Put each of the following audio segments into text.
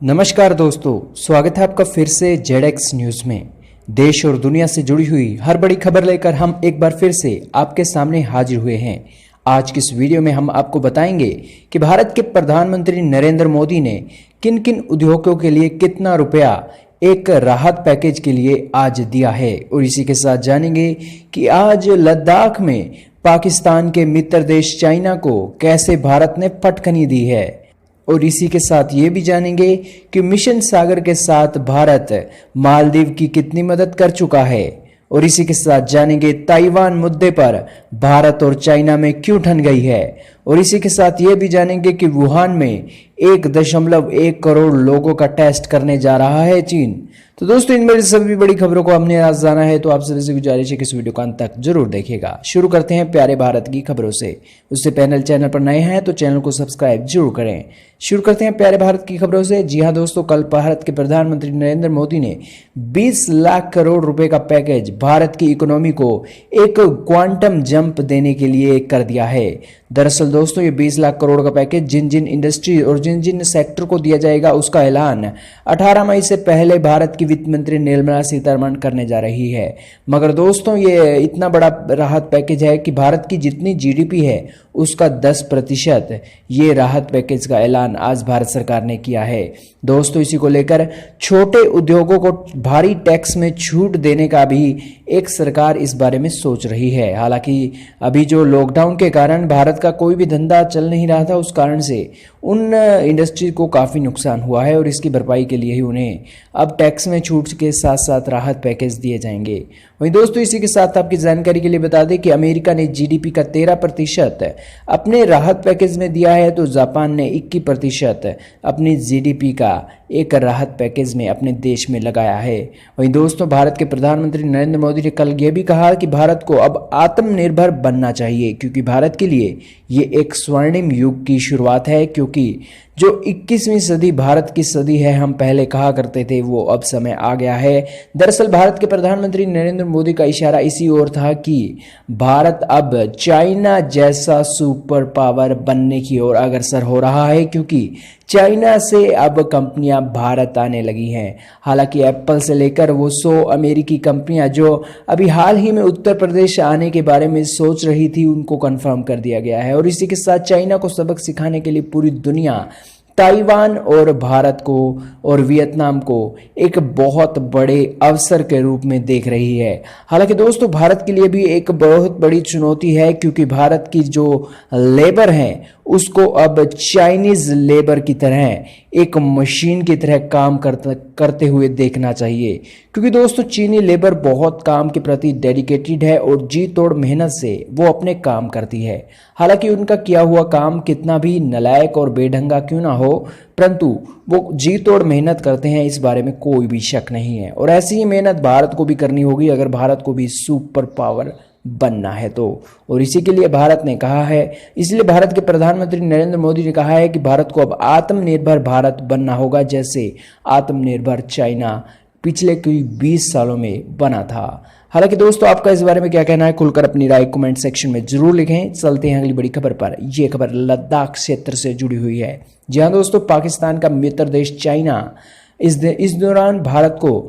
नमस्कार दोस्तों, स्वागत है आपका फिर से जेडएक्स न्यूज में। देश और दुनिया से जुड़ी हुई हर बड़ी खबर लेकर हम एक बार फिर से आपके सामने हाजिर हुए हैं। आज की इस वीडियो में हम आपको बताएंगे कि भारत के प्रधानमंत्री नरेंद्र मोदी ने किन किन उद्योगों के लिए कितना रुपया एक राहत पैकेज के लिए आज दिया है, और इसी के साथ जानेंगे कि आज लद्दाख में पाकिस्तान के मित्र देश चाइना को कैसे भारत ने फटकनी दी है, और इसी के साथ ये भी जानेंगे कि मिशन सागर के साथ भारत मालदीव की कितनी मदद कर चुका है, और इसी के साथ जानेंगे ताइवान मुद्दे पर भारत और चाइना में क्यों ठन गई है, और इसी के साथ ये भी जानेंगे कि वुहान में 1.1 करोड़ लोगों का टेस्ट करने जा रहा है चीन। तो दोस्तों, इन मेरी सभी बड़ी खबरों को हमने आज जाना है, तो आप सभी से गुजारिश है कि इस वीडियो को अंत तक जरूर देखिएगा। शुरू करते हैं प्यारे भारत की खबरों से। उससे पहले चैनल पर नए हैं तो चैनल को सब्सक्राइब जरूर करें। शुरू करते हैं प्यारे भारत की खबरों से। जी हाँ दोस्तों, कल भारत के प्रधानमंत्री नरेंद्र मोदी ने 20 लाख करोड़ रुपए का पैकेज भारत की इकोनॉमी को एक क्वांटम जंप देने के लिए कर दिया है। दरअसल दोस्तों, ये 20 लाख करोड़ का पैकेज जिन जिन इंडस्ट्री और जिन जिन सेक्टर को दिया जाएगा, उसका ऐलान 18 मई से पहले भारत की वित्त मंत्री निर्मला सीतारमण करने जा रही है। मगर दोस्तों, ये इतना बड़ा राहत पैकेज है कि भारत की जितनी जीडीपी है उसका 10% ये राहत पैकेज का ऐलान आज भारत सरकार ने किया है। दोस्तों, इसी को लेकर छोटे उद्योगों को भारी टैक्स में छूट देने का भी एक सरकार इस बारे में सोच रही है। हालांकि अभी जो लॉकडाउन के कारण भारत का कोई भी धंधा चल नहीं रहा था, उस कारण से उन इंडस्ट्री को काफ़ी नुकसान हुआ है, और इसकी भरपाई के लिए ही उन्हें अब टैक्स में छूट के साथ साथ राहत पैकेज दिए जाएंगे। वहीं दोस्तों, इसी के साथ आपकी जानकारी के लिए बता दें कि अमेरिका ने जीडीपी का 13% अपने राहत पैकेज में दिया है, तो जापान ने 21% अपनी जीडीपी का एक राहत पैकेज में अपने देश में लगाया है। वहीं दोस्तों, भारत के प्रधानमंत्री नरेंद्र मोदी ने कल यह भी कहा कि भारत को अब आत्मनिर्भर बनना चाहिए, क्योंकि भारत के लिए ये एक स्वर्णिम युग की शुरुआत है, क्योंकि जो 21वीं सदी भारत की सदी है, हम पहले कहा करते थे, वो अब समय आ गया है। दरअसल भारत के प्रधानमंत्री नरेंद्र मोदी का इशारा इसी ओर था कि भारत अब चाइना जैसा सुपर पावर बनने की ओर अग्रसर हो रहा है, क्योंकि चाइना से अब कंपनियां भारत आने लगी हैं। हालांकि एप्पल से लेकर वो 100 अमेरिकी कंपनियां जो अभी हाल ही में उत्तर प्रदेश आने के बारे में सोच रही थी, उनको कंफर्म कर दिया गया है। और इसी के साथ चाइना को सबक सिखाने के लिए पूरी दुनिया ताइवान और भारत को और वियतनाम को एक बहुत बड़े अवसर के रूप में देख रही है। हालांकि दोस्तों, भारत के लिए भी एक बहुत बड़ी चुनौती है, क्योंकि भारत की जो लेबर है उसको अब चाइनीज लेबर की तरह एक मशीन की तरह काम करते हुए देखना चाहिए, क्योंकि दोस्तों चीनी लेबर बहुत काम के प्रति डेडिकेटेड है और जी तोड़ मेहनत से वो अपने काम करती है। हालांकि उनका किया हुआ काम कितना भी नालायक और बेढंगा क्यों ना हो, परंतु वो जी तोड़ मेहनत करते हैं, इस बारे में कोई भी शक नहीं है। और ऐसी ही मेहनत भारत को भी करनी होगी अगर भारत को भी सुपर पावर बनना है तो। और इसी के लिए भारत ने कहा है, इसलिए भारत के प्रधानमंत्री नरेंद्र मोदी ने कहा है कि भारत को अब आत्मनिर्भर भारत बनना होगा, जैसे आत्मनिर्भर चाइना पिछले कोई 20 सालों में बना था। हालांकि दोस्तों, आपका इस बारे में क्या कहना है, खुलकर अपनी राय कमेंट सेक्शन में जरूर लिखें। चलते हैं अगली बड़ी खबर पर। यह खबर लद्दाख क्षेत्र से जुड़ी हुई है। जी हाँ दोस्तों, पाकिस्तान का मित्र देश चाइना इस दौरान भारत को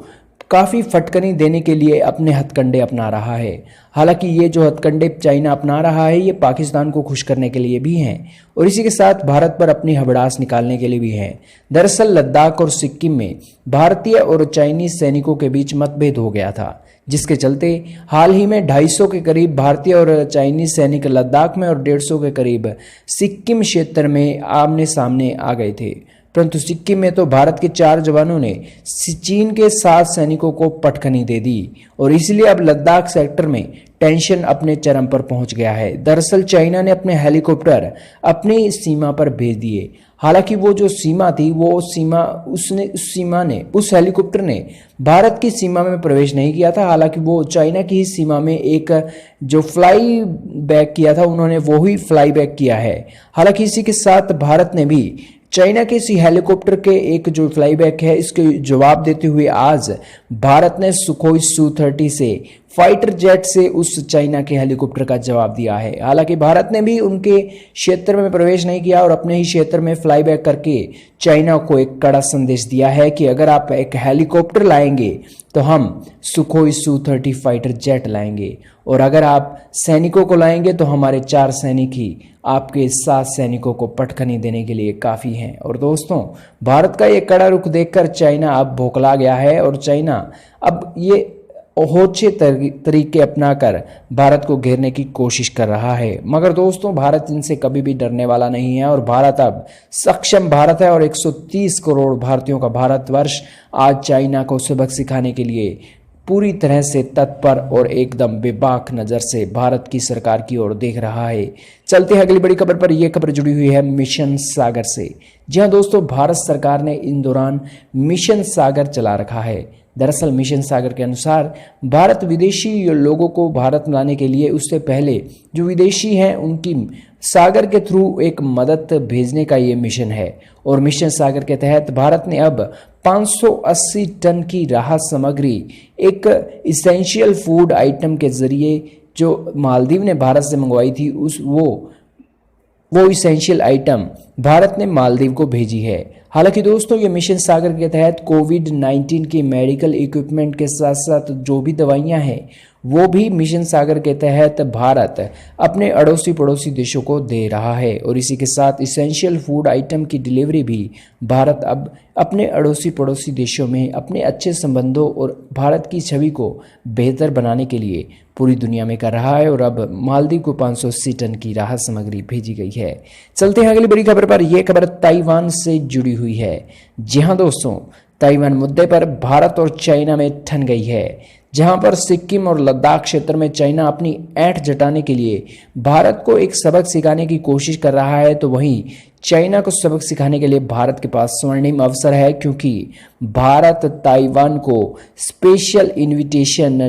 काफ़ी फटकनी देने के लिए अपने हथकंडे अपना रहा है। हालांकि ये जो हथकंडे चाइना अपना रहा है, ये पाकिस्तान को खुश करने के लिए भी हैं, और इसी के साथ भारत पर अपनी हबड़ास निकालने के लिए भी हैं। दरअसल लद्दाख और सिक्किम में भारतीय और चाइनीज सैनिकों के बीच मतभेद हो गया था, जिसके चलते हाल ही में 250 के करीब भारतीय और चाइनीज सैनिक लद्दाख में और 150 के करीब सिक्किम क्षेत्र में आमने सामने आ गए थे। परंतु सिक्किम में तो भारत के 4 जवानों ने चीन के 7 सैनिकों को पटखनी दे दी, और इसलिए अब लद्दाख सेक्टर में टेंशन अपने चरम पर पहुंच गया है। दरअसल चाइना ने अपने हेलीकॉप्टर अपनी सीमा पर भेज दिए। हालांकि वो जो सीमा थी, वो सीमा उस हेलीकॉप्टर ने भारत की सीमा में प्रवेश नहीं किया था। हालांकि वो चाइना की ही सीमा में एक जो फ्लाई बैक किया था, उन्होंने वो ही फ्लाई बैक किया है। हालांकि इसी के साथ भारत ने भी चाइना के इसी हेलीकॉप्टर के एक जो फ्लाईबैक है, इसके जवाब देते हुए आज भारत ने सुखोई Su-30 से फाइटर जेट से उस चाइना के हेलीकॉप्टर का जवाब दिया है। हालांकि भारत ने भी उनके क्षेत्र में प्रवेश नहीं किया और अपने ही क्षेत्र में फ्लाई बैक करके चाइना को एक कड़ा संदेश दिया है कि अगर आप एक हेलीकॉप्टर लाएंगे तो हम सुखोई Su-30 फाइटर जेट लाएंगे, और अगर आप सैनिकों को लाएंगे तो हमारे 4 सैनिक ही आपके 7 सैनिकों को पटखनी देने के लिए काफ़ी हैं। और दोस्तों, भारत का ये कड़ा रुख देखकर चाइना अब बौखला गया है और चाइना अब ये होचे तरीके अपनाकर भारत को घेरने की कोशिश कर रहा है। मगर दोस्तों, भारत इनसे कभी भी डरने वाला नहीं है और भारत अब सक्षम भारत है और 130 करोड़ भारतीयों का भारतवर्ष आज चाइना को सबक सिखाने के लिए पूरी तरह से तत्पर और एकदम बेबाक नज़र से भारत की सरकार की ओर देख रहा है। चलते हैं अगली बड़ी खबर पर। यह खबर जुड़ी हुई है मिशन सागर से। जी हाँ दोस्तों, भारत सरकार ने इन दौरान मिशन सागर चला रखा है। दरअसल मिशन सागर के अनुसार भारत विदेशी लोगों को भारत लाने के लिए उससे पहले जो विदेशी हैं उनकी सागर के थ्रू एक मदद भेजने का ये मिशन है। और मिशन सागर के तहत भारत ने अब 580 टन की राहत सामग्री एक इसेंशियल फूड आइटम के जरिए जो मालदीव ने भारत से मंगवाई थी वो इसेंशियल आइटम भारत ने मालदीव को भेजी है। हालांकि दोस्तों, ये मिशन सागर के तहत कोविड-19 की मेडिकल इक्विपमेंट के साथ साथ जो भी दवाइयां हैं वो भी मिशन सागर के तहत भारत अपने अड़ोसी पड़ोसी देशों को दे रहा है। और इसी के साथ इसेंशियल फूड आइटम की डिलीवरी भी भारत अब अपने अड़ोसी पड़ोसी देशों में अपने अच्छे संबंधों और भारत की छवि को बेहतर बनाने के लिए पूरी दुनिया में कर रहा है। और अब मालदीव को 580 टन की राहत सामग्री भेजी गई है। चलते हैं अगली बड़ी खबर पर। यह खबर ताइवान से जुड़ी हुई है। जी हाँ दोस्तों, ताइवान मुद्दे पर भारत और चाइना में ठन गई है। जहां पर सिक्किम और लद्दाख क्षेत्र में चाइना अपनी ऐंठ जताने के लिए भारत को एक सबक सिखाने की कोशिश कर रहा है, तो वहीं चाइना को सबक सिखाने के लिए भारत के पास स्वर्णिम अवसर है, क्योंकि भारत ताइवान को special invitation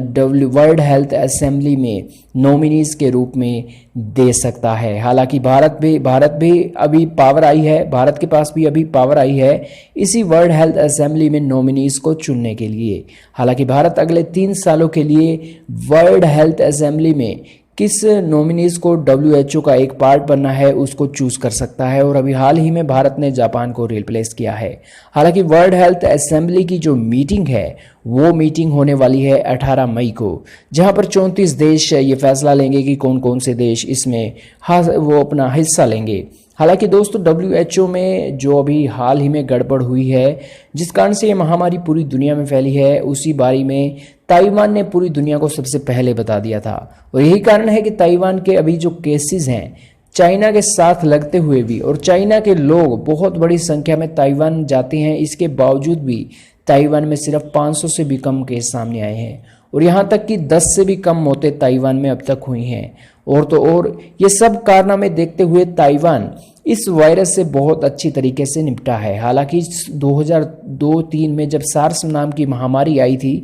world health assembly में नॉमिनीज के रूप में दे सकता है। हालांकि भारत भी अभी पावर आई है, भारत के पास भी अभी पावर आई है इसी वर्ल्ड हेल्थ असेंबली में नॉमिनीज को चुनने के लिए। हालांकि भारत अगले 3 सालों के लिए वर्ल्ड हेल्थ असेंबली में किस नॉमिनीज को WHO का एक पार्ट बनना है उसको चूज कर सकता है। और अभी हाल ही में भारत ने जापान को रिप्लेस किया है। हालांकि वर्ल्ड हेल्थ असेंबली की जो मीटिंग है वो मीटिंग होने वाली है 18 मई को, जहां पर 34 देश ये फैसला लेंगे कि कौन कौन से देश इसमें वो अपना हिस्सा लेंगे। हालांकि दोस्तों, WHO में जो अभी हाल ही में गड़बड़ हुई है जिस कारण से ये महामारी पूरी दुनिया में फैली है, उसी बारे में ताइवान ने पूरी दुनिया को सबसे पहले बता दिया था। और यही कारण है कि ताइवान के अभी जो केसेस हैं चाइना के साथ लगते हुए भी, और चाइना के लोग बहुत बड़ी संख्या में ताइवान जाते हैं, इसके बावजूद भी ताइवान में सिर्फ 500 से भी कम केस सामने आए हैं। और यहाँ तक कि 10 से भी कम मौतें ताइवान में अब तक हुई हैं। और ये सब कारनामे देखते हुए ताइवान इस वायरस से बहुत अच्छी तरीके से निपटा है। हालांकि 2002-3 में जब सार्स नाम की महामारी आई थी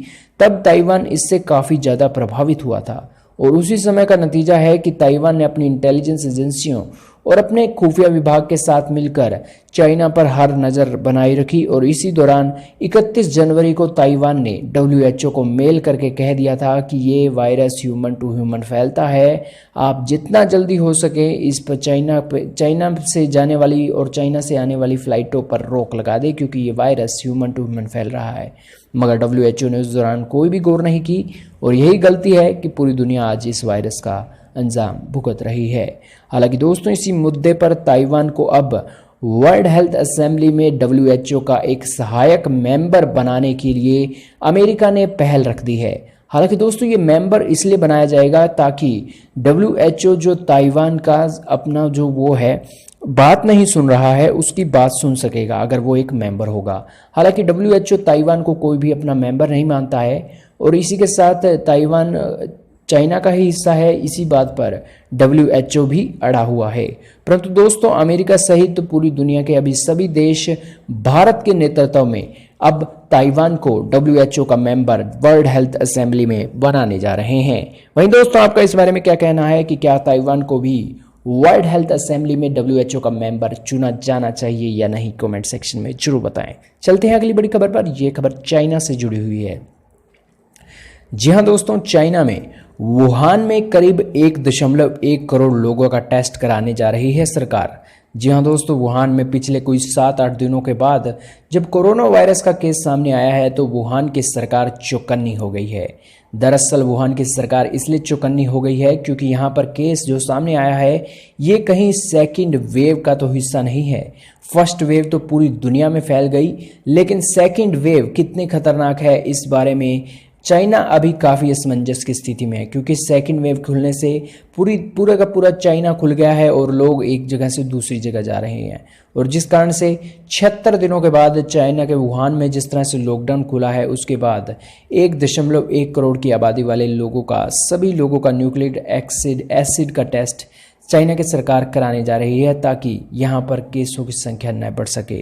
तब ताइवान इससे काफ़ी ज़्यादा प्रभावित हुआ था। और उसी समय का नतीजा है कि ताइवान ने अपनी इंटेलिजेंस एजेंसियों और अपने खुफिया विभाग के साथ मिलकर चाइना पर हर नज़र बनाए रखी। और इसी दौरान 31 जनवरी को ताइवान ने WHO को मेल करके कह दिया था कि ये वायरस ह्यूमन टू ह्यूमन फैलता है, आप जितना जल्दी हो सके इस पर चाइना से जाने वाली और चाइना से आने वाली फ़्लाइटों पर रोक लगा दे, क्योंकि ये वायरस ह्यूमन टू ह्यूमन फैल रहा है। मगर WHO ने उस दौरान कोई भी गौर नहीं की, और यही गलती है कि पूरी दुनिया आज इस वायरस का अंजाम भुगत रही है। हालांकि दोस्तों, इसी मुद्दे पर ताइवान को अब वर्ल्ड हेल्थ असेंबली में WHO का एक सहायक मेंबर बनाने के लिए अमेरिका ने पहल रख दी है। हालांकि दोस्तों, ये मेंबर इसलिए बनाया जाएगा ताकि WHO जो ताइवान का अपना जो वो है बात नहीं सुन रहा है उसकी बात सुन सकेगा अगर वो एक मेंबर होगा। हालांकि WHO ताइवान को कोई भी अपना मेंबर नहीं मानता है, और इसी के साथ ताइवान चाइना का ही हिस्सा है, इसी बात पर WHO भी अड़ा हुआ है। परंतु दोस्तों, अमेरिका सहित पूरी दुनिया के अभी सभी देश भारत के नेतृत्व में अब ताइवान को WHO का मेंबर वर्ल्ड हेल्थ असेंबली में बनाने जा रहे हैं। वहीं दोस्तों, आपका इस बारे में क्या कहना है कि क्या ताइवान को भी वर्ल्ड हेल्थ असेंबली में WHO का मेंबर चुना जाना चाहिए या नहीं? कमेंट सेक्शन में जरूर बताएं। चलते हैं अगली बड़ी खबर पर। यह खबर चाइना से जुड़ी हुई है। जी हाँ दोस्तों, चाइना में वुहान में करीब 1.1 करोड़ लोगों का टेस्ट कराने जा रही है सरकार। जी हाँ दोस्तों, वुहान में पिछले कोई 7-8 दिनों के बाद जब कोरोना वायरस का केस सामने आया है तो वुहान की सरकार चौकन्नी हो गई है। दरअसल वुहान की सरकार इसलिए चौकन्नी हो गई है क्योंकि यहाँ पर केस जो सामने आया है ये कहीं सेकंड वेव का तो हिस्सा नहीं है। फर्स्ट वेव तो पूरी दुनिया में फैल गई, लेकिन सेकंड वेव कितनी खतरनाक है इस बारे में चाइना अभी काफ़ी असमंजस की स्थिति में है, क्योंकि सेकंड वेव खुलने से पूरा का पूरा चाइना खुल गया है और लोग एक जगह से दूसरी जगह जा रहे हैं। और जिस कारण से 76 दिनों के बाद चाइना के वुहान में जिस तरह से लॉकडाउन खुला है, उसके बाद 1.1 करोड़ की आबादी वाले लोगों का, सभी लोगों का न्यूक्लिक एसिड का टेस्ट चाइना की सरकार कराने जा रही है ताकि यहाँ पर केसों की संख्या न बढ़ सके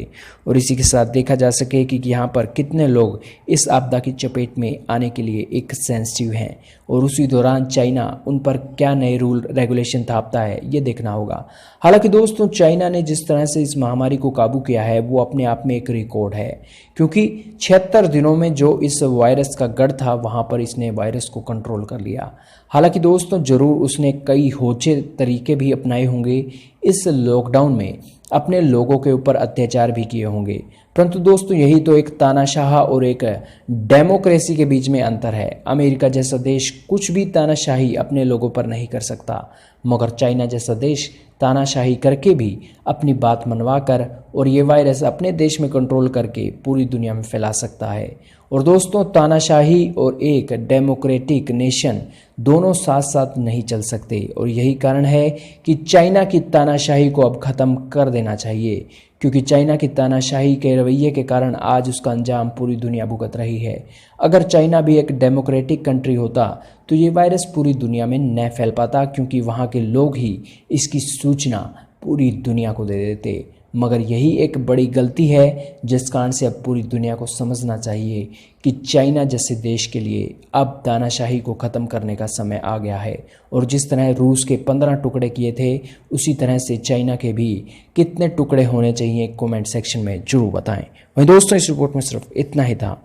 और इसी के साथ देखा जा सके कि यहाँ पर कितने लोग इस आपदा की चपेट में आने के लिए एक सेंसिटिव हैं और उसी दौरान चाइना उन पर क्या नए रूल रेगुलेशन थापता है ये देखना होगा। हालांकि दोस्तों, चाइना ने जिस तरह से इस महामारी को काबू किया है वो अपने आप में एक रिकॉर्ड है, क्योंकि 76 दिनों में जो इस वायरस का गढ़ था वहाँ पर इसने वायरस को कंट्रोल कर लिया। हालांकि दोस्तों, ज़रूर उसने कई होचे तरीके भी अपनाए होंगे, इस लॉकडाउन में अपने लोगों के ऊपर अत्याचार भी किए होंगे, परंतु दोस्तों यही तो एक तानाशाह और एक डेमोक्रेसी के बीच में अंतर है। अमेरिका जैसा देश कुछ भी तानाशाही अपने लोगों पर नहीं कर सकता, मगर चाइना जैसा देश तानाशाही करके भी अपनी बात मनवा कर और ये वायरस अपने देश में कंट्रोल करके पूरी दुनिया में फैला सकता है। और दोस्तों, तानाशाही और एक डेमोक्रेटिक नेशन दोनों साथ साथ नहीं चल सकते और यही कारण है कि चाइना की तानाशाही को अब ख़त्म कर देना चाहिए, क्योंकि चाइना की तानाशाही के रवैये के कारण आज उसका अंजाम पूरी दुनिया भुगत रही है। अगर चाइना भी एक डेमोक्रेटिक कंट्री होता तो ये वायरस पूरी दुनिया में न फैल पाता, क्योंकि वहाँ के लोग ही इसकी सूचना पूरी दुनिया को दे देते। मगर यही एक बड़ी गलती है जिस कारण से अब पूरी दुनिया को समझना चाहिए कि चाइना जैसे देश के लिए अब तानाशाही को ख़त्म करने का समय आ गया है। और जिस तरह रूस के 15 टुकड़े किए थे, उसी तरह से चाइना के भी कितने टुकड़े होने चाहिए कमेंट सेक्शन में जरूर बताएं। वहीं दोस्तों, इस रिपोर्ट में सिर्फ इतना ही था।